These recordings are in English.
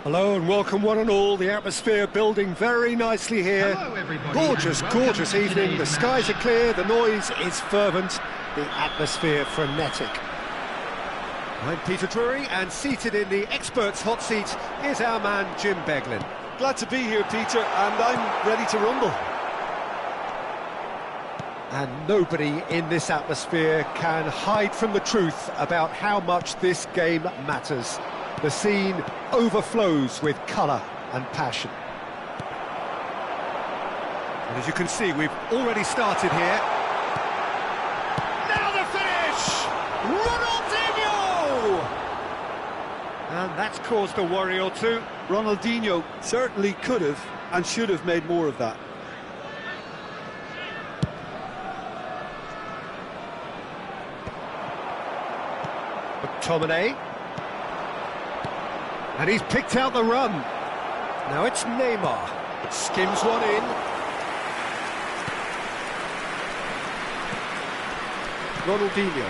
Hello and welcome one and all. The atmosphere building very nicely here. Hello everybody. Gorgeous, gorgeous evening. The Today's skies are match. clear, the noise is fervent, the atmosphere frenetic. I'm Peter Drury, and seated in the experts' hot seat is our man Jim Beglin. Glad to be here, Peter, and I'm ready to rumble. And nobody in this atmosphere can hide from the truth about how much this game matters. The scene overflows with colour and passion. And as you can see, we've already started here. Now the finish! Ronaldinho! And that's caused a worry or two. Ronaldinho certainly could have and should have made more of that. McTominay. And he's picked out the run. Now it's Neymar. Skims one in. Ronaldinho.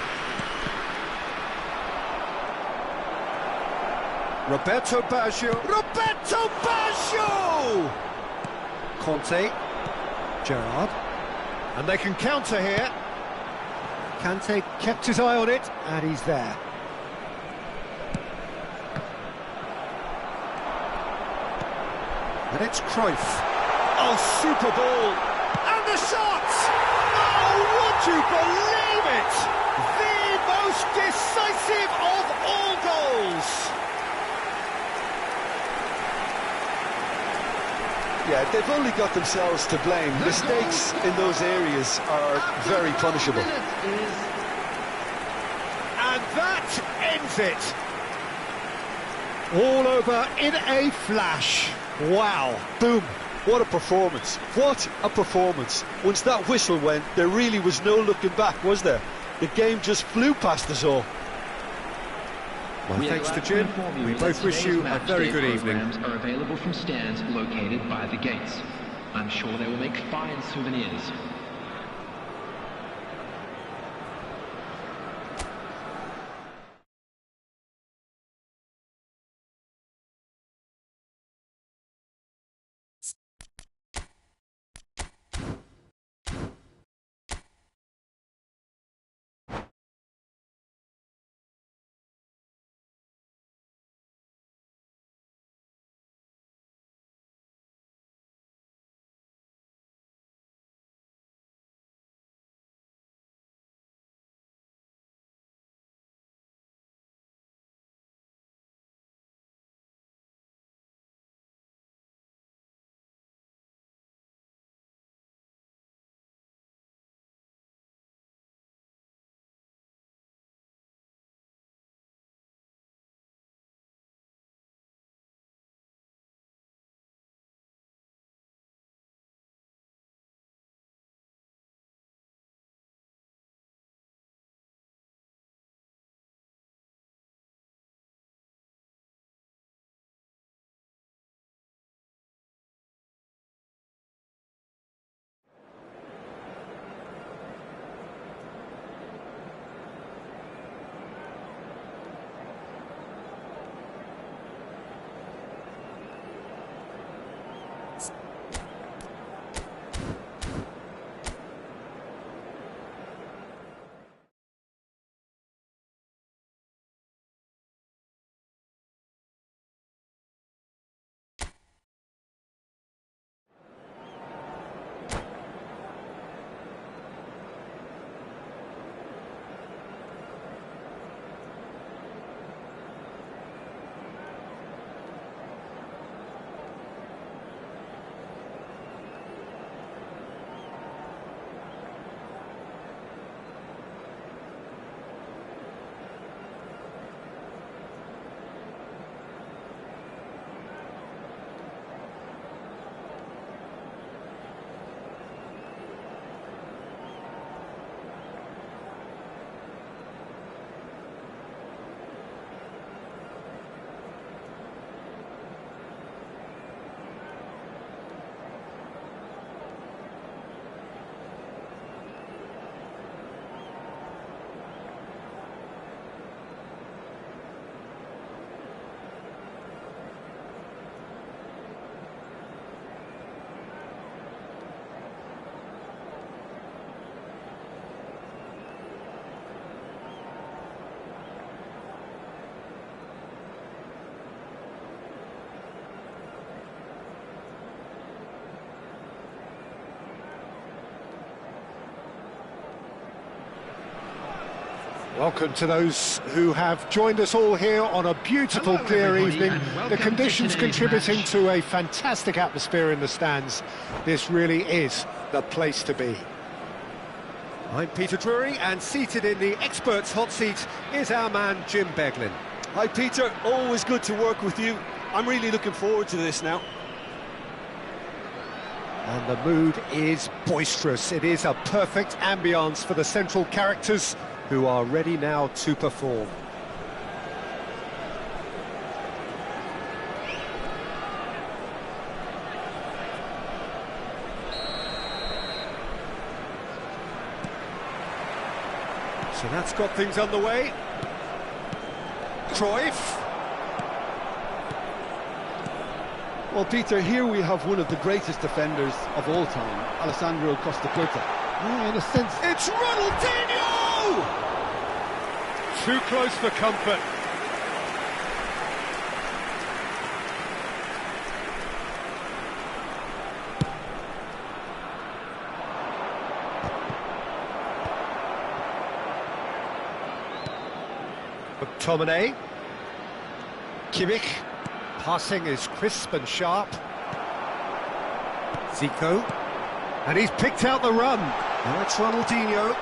Roberto Baggio. Roberto Baggio! Conte. Gerrard. And they can counter here. Kante kept his eye on it, and he's there. And it's Cruyff. Oh, super ball. And the shot! Oh, would you believe it? The most decisive of all goals. Yeah, they've only got themselves to blame. Mistakes in those areas are very punishable. And that ends it. All over in a flash. Wow. Boom. What a performance. What a performance. Once that whistle went, there really was no looking back, was there? The game just flew past us all. Well, thanks to Jim. We both wish you a very good evening. Programs are available from stands located by the gates. I'm sure they will make fine souvenirs. Welcome to those who have joined us all here on a beautiful, clear evening. The conditions contributing to a fantastic atmosphere in the stands. This really is the place to be. I'm Peter Drury, and seated in the experts' hot seat is our man Jim Beglin. Hi Peter, always good to work with you. I'm really looking forward to this now. And the mood is boisterous. It is a perfect ambience for the central characters who are ready now to perform. So that's got things underway. Cruyff. Well, Peter, here we have one of the greatest defenders of all time, Alessandro Costa. Yeah, in a sense, it's Ronaldinho! Too close for comfort. McTominay. Kimmich. Passing is crisp and sharp. Zico. And he's picked out the run. Now it's Ronaldinho.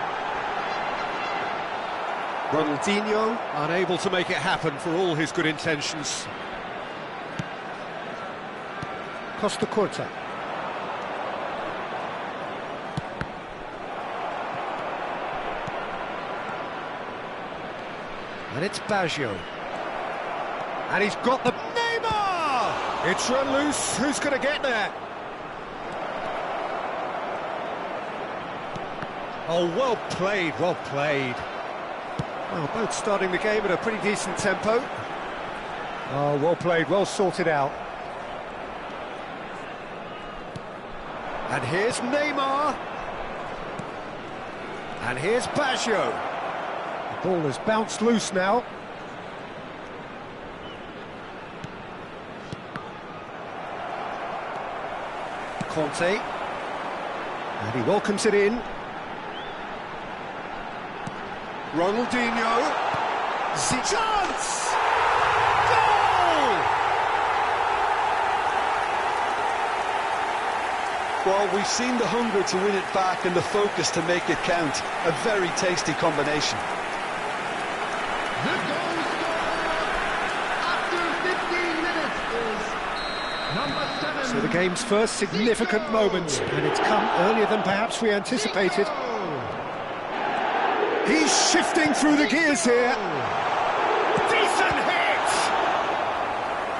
Ronaldinho unable to make it happen for all his good intentions. Costa Curta. And it's Baggio. And he's got the... Neymar! It's run loose. Who's going to get there? Oh, well played, well played. Well, both starting the game at a pretty decent tempo. Oh, well played, well sorted out. And here's Neymar. And here's Baggio. The ball has bounced loose now. Conte. And he welcomes it in. Ronaldinho. Chance! Goal! Well, we've seen the hunger to win it back and the focus to make it count. A very tasty combination. The goal scorer after 15 minutes is number 7. So the game's first significant moment, and it's come earlier than perhaps we anticipated. He's shifting through the gears here. Decent hit!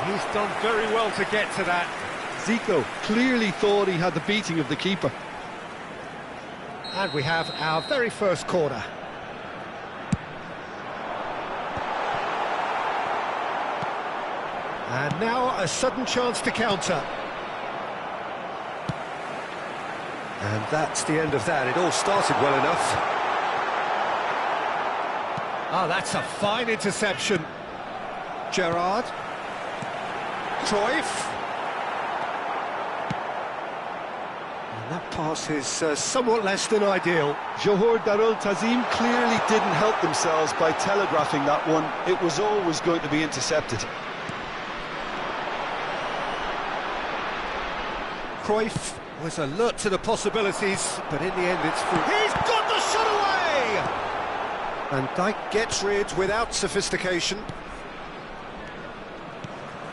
He's done very well to get to that. Zico clearly thought he had the beating of the keeper. And we have our very first corner. And now a sudden chance to counter. And that's the end of that. It all started well enough. Ah, that's a fine interception. Gerrard. Cruyff. And that pass is somewhat less than ideal. Johor Darul Tazim clearly didn't help themselves by telegraphing that one. It was always going to be intercepted. Cruyff was alert to the possibilities, but in the end it's through. He's got the shot away! And Dijk gets rid without sophistication.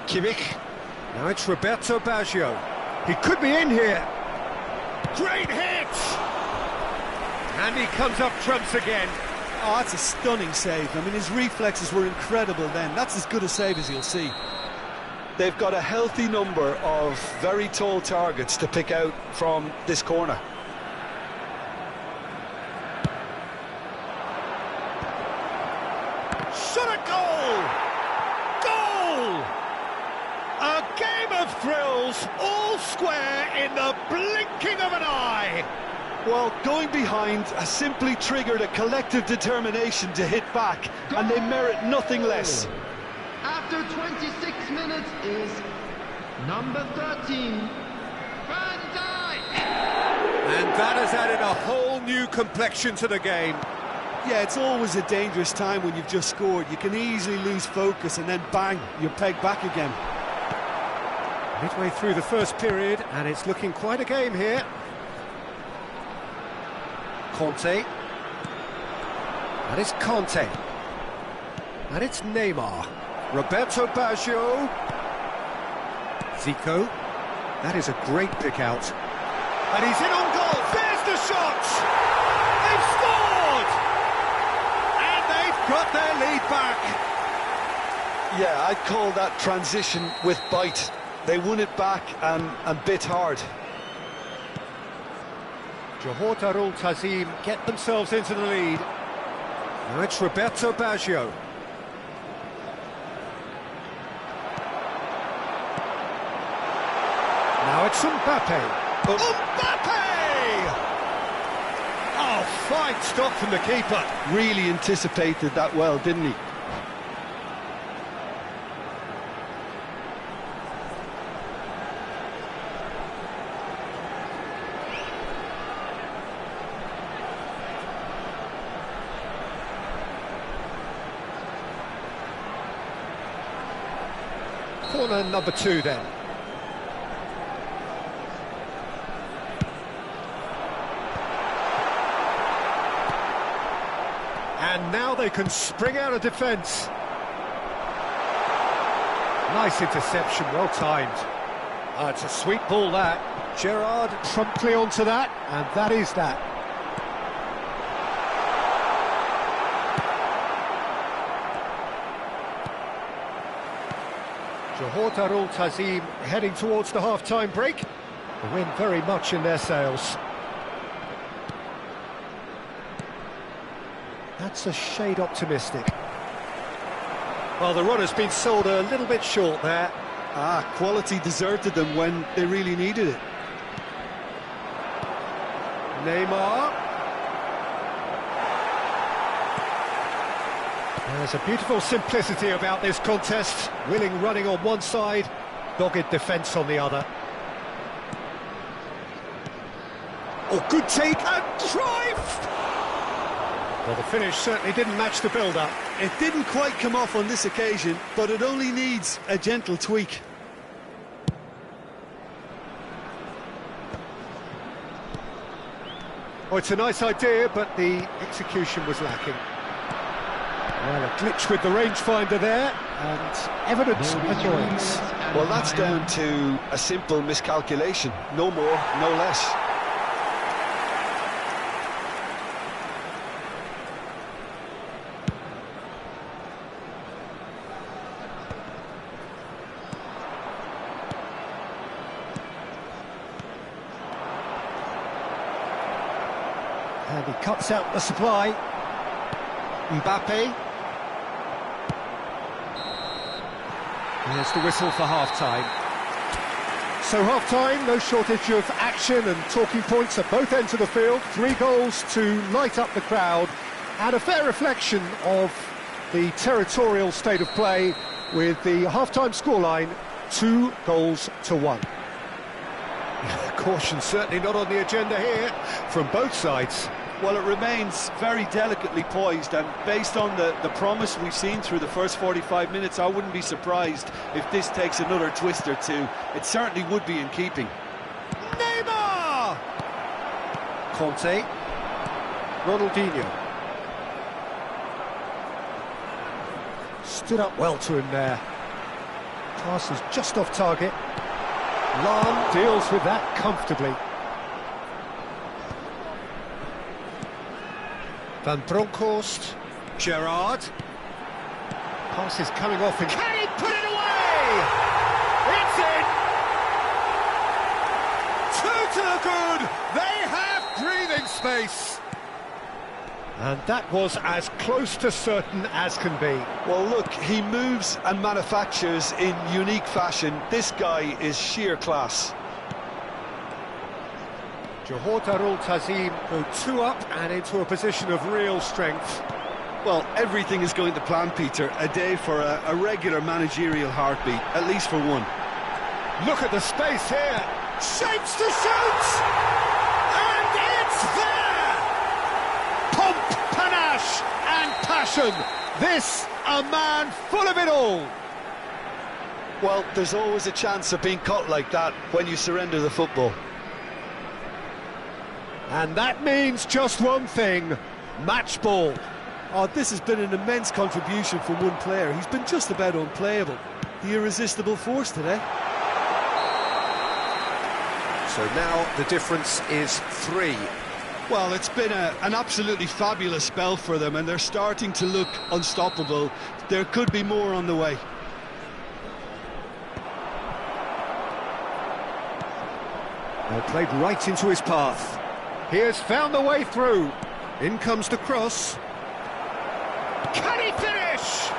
Kimmich. Now it's Roberto Baggio. He could be in here. Great hit! And he comes up trumps again. Oh, that's a stunning save. I mean, his reflexes were incredible then. That's as good a save as you'll see. They've got a healthy number of very tall targets to pick out from this corner. Shot a goal! Goal! A game of thrills, all square in the blinking of an eye. Well, going behind has simply triggered a collective determination to hit back, and they merit nothing less. After 26 minutes is number 13, Van Dijk. And that has added a whole new complexion to the game. Yeah, it's always a dangerous time when you've just scored. You can easily lose focus and then bang, you're pegged back again. Midway through the first period, and it's looking quite a game here. Conte. And it's Conte. And it's Neymar. Roberto Baggio. Zico. That is a great pick out. And he's in on goal. There's the shot! They've scored! And they've got their lead back. Yeah, I'd call that transition with bite. They won it back and bit hard. Johor Darul Tazim get themselves into the lead. Now it's Roberto Baggio. Now it's Mbappe. Mbappe! Oh, fine stop from the keeper. Really anticipated that well, didn't he? Corner number 2 then. And now they can spring out of defence. Nice interception, well timed. It's a sweet ball that. Gerrard promptly onto that, and that is that. Johor Darul Tazim heading towards the half-time break. The wind very much in their sails. That's a shade optimistic. Well, the run has been sold a little bit short there. Quality deserted them when they really needed it. Neymar. There's a beautiful simplicity about this contest. Willing running on one side, dogged defence on the other. Oh, good take and drive! Well, the finish certainly didn't match the build-up. It didn't quite come off on this occasion, but it only needs a gentle tweak. Oh, it's a nice idea, but the execution was lacking. Well, a glitch with the rangefinder there, and evidence of annoyance. Well, that's down to a simple miscalculation. No more, no less. And he cuts out the supply. Mbappe. There's the whistle for half-time. So half-time, no shortage of action and talking points at both ends of the field. 3 goals to light up the crowd, and a fair reflection of the territorial state of play with the half-time scoreline 2-1. Caution certainly not on the agenda here from both sides. Well, it remains very delicately poised, and based on the promise we've seen through the first 45 minutes, I wouldn't be surprised if this takes another twist or two. It certainly would be in keeping. Neymar! Conte. Ronaldinho. Stood up well to him there. Pass is just off target. Lam deals with that comfortably. Van Bronckhorst, Gerrard. Pass is coming off and can he put it away? It's in! 2 to the good! They have breathing space! And that was as close to certain as can be. Well, look, he moves and manufactures in unique fashion. This guy is sheer class. Johor Darul Tazim go 2 up and into a position of real strength. Well, everything is going to plan, Peter. A day for a regular managerial heartbeat, at least for one. Look at the space here. Shapes to shoot! And it's there! Pomp, panache, Marsan. This, a man full of it all. Well, there's always a chance of being caught like that when you surrender the football. And that means just one thing, match ball. Oh, this has been an immense contribution from one player. He's been just about unplayable. The irresistible force today. So now the difference is 3. Well, it's been an absolutely fabulous spell for them, and they're starting to look unstoppable. There could be more on the way. Well, played right into his path. He has found the way through. In comes the cross. Can he finish?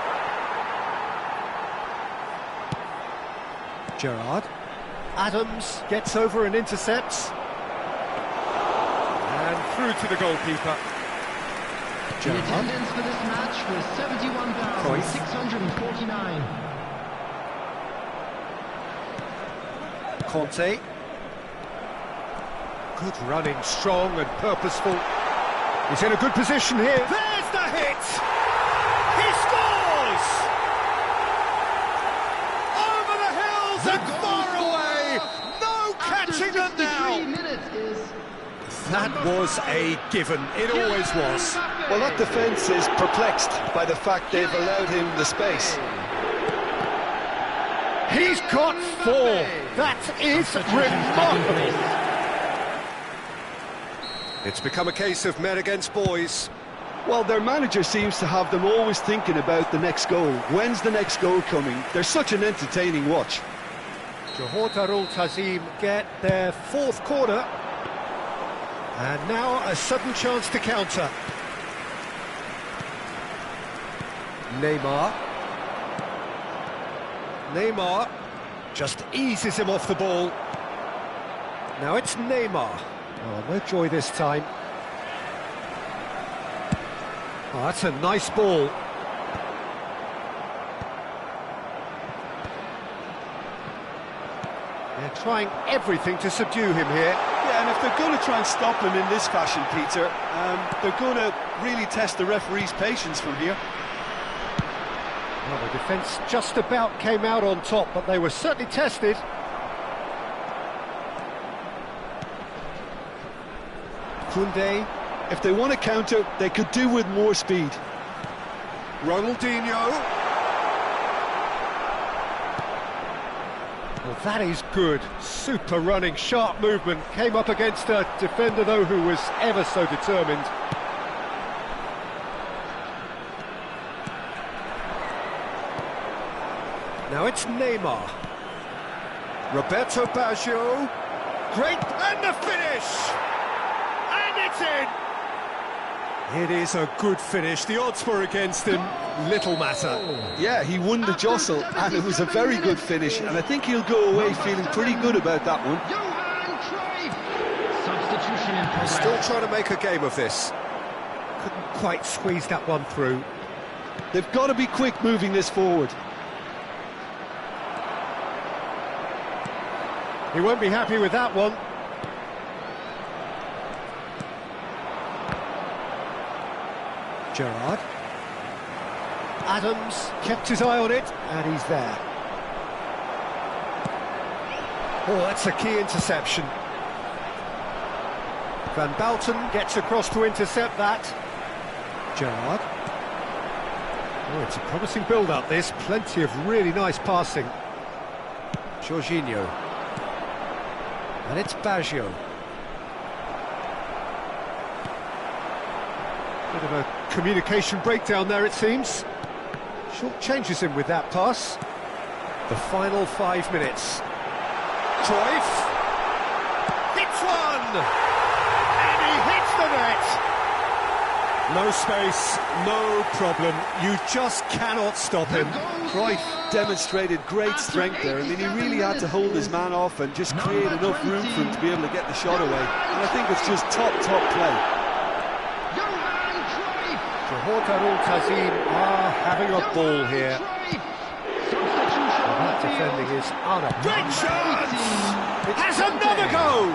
Gerrard. Adams gets over and intercepts. And through to the goalkeeper. The Gerrard. attendance for this match was 71,649. Conte. Good running, strong and purposeful. He's in a good position here. There's the hit! He scores! Over the hills and far away! No catching them now! That was a given. It always was. Well, that defence is perplexed by the fact they've allowed him the space. He's got 4. That is remarkable. It's become a case of men against boys. Well, their manager seems to have them always thinking about the next goal. When's the next goal coming? They're such an entertaining watch. Johor Darul Tazim get their 4th corner. And now a sudden chance to counter. Neymar. Neymar just eases him off the ball. Now it's Neymar. Oh, no joy this time. Oh, that's a nice ball. They're trying everything to subdue him here. Yeah, and if they're going to try and stop him in this fashion, Peter, they're going to really test the referee's patience from here. Well, the defence just about came out on top, but they were certainly tested. Koundé. If they want to counter, they could do with more speed. Ronaldinho. Well, that is good. Super running, sharp movement. Came up against a defender, though, who was ever so determined. Now it's Neymar. Roberto Baggio. Great, and the finish! And it's in! It is a good finish. The odds were against him. Little matter. Yeah, he won the jostle, and it was a very good finish, and I think he'll go away feeling pretty good about that one. Substitution in progress. Still trying to make a game of this. Couldn't quite squeeze that one through. They've got to be quick moving this forward. He won't be happy with that one. Gerrard. Adams kept his eye on it, and he's there. Oh, that's a key interception. Van Balten gets across to intercept that. Gerrard. Oh, it's a promising build-up, this. Plenty of really nice passing. Jorginho. And it's Baggio. Bit of a communication breakdown there, it seems. Short changes him with that pass. The final 5 minutes. Cruyff hits one, and he hits the net. No space, no problem. You just cannot stop him. Cruyff demonstrated great strength there. I mean, he really had to hold his man off and just create enough room for him to be able to get the shot away. And I think it's just top play. Johor Darul Tazim are having a ball here. That defending is unacceptable. Great chance! It has another go!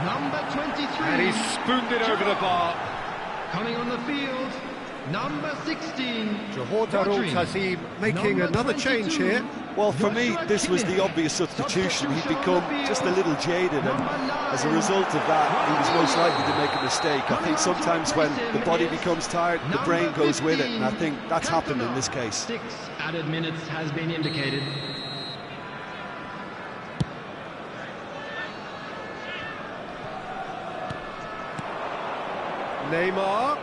Number 23. And he's spooned it over the bar. Coming on the field. Number 16. Johor Rodri. Tazim making Number another change 22. here. Well, for me, this was the obvious substitution. He'd become just a little jaded, and as a result of that, he was most likely to make a mistake. I think sometimes when the body becomes tired, the brain goes with it, and I think that's happened in this case. 6 added minutes has been indicated. Neymar.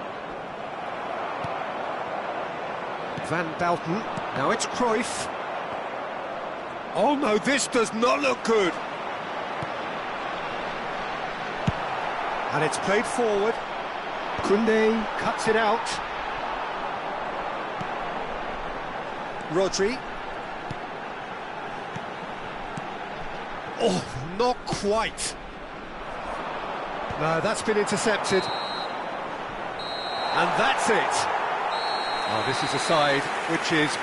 Van Belten. Now it's Cruyff. Oh no, this does not look good. And it's played forward. Koundé cuts it out. Rodri. Oh, not quite. No, that's been intercepted. And that's it. Oh, this is a side which is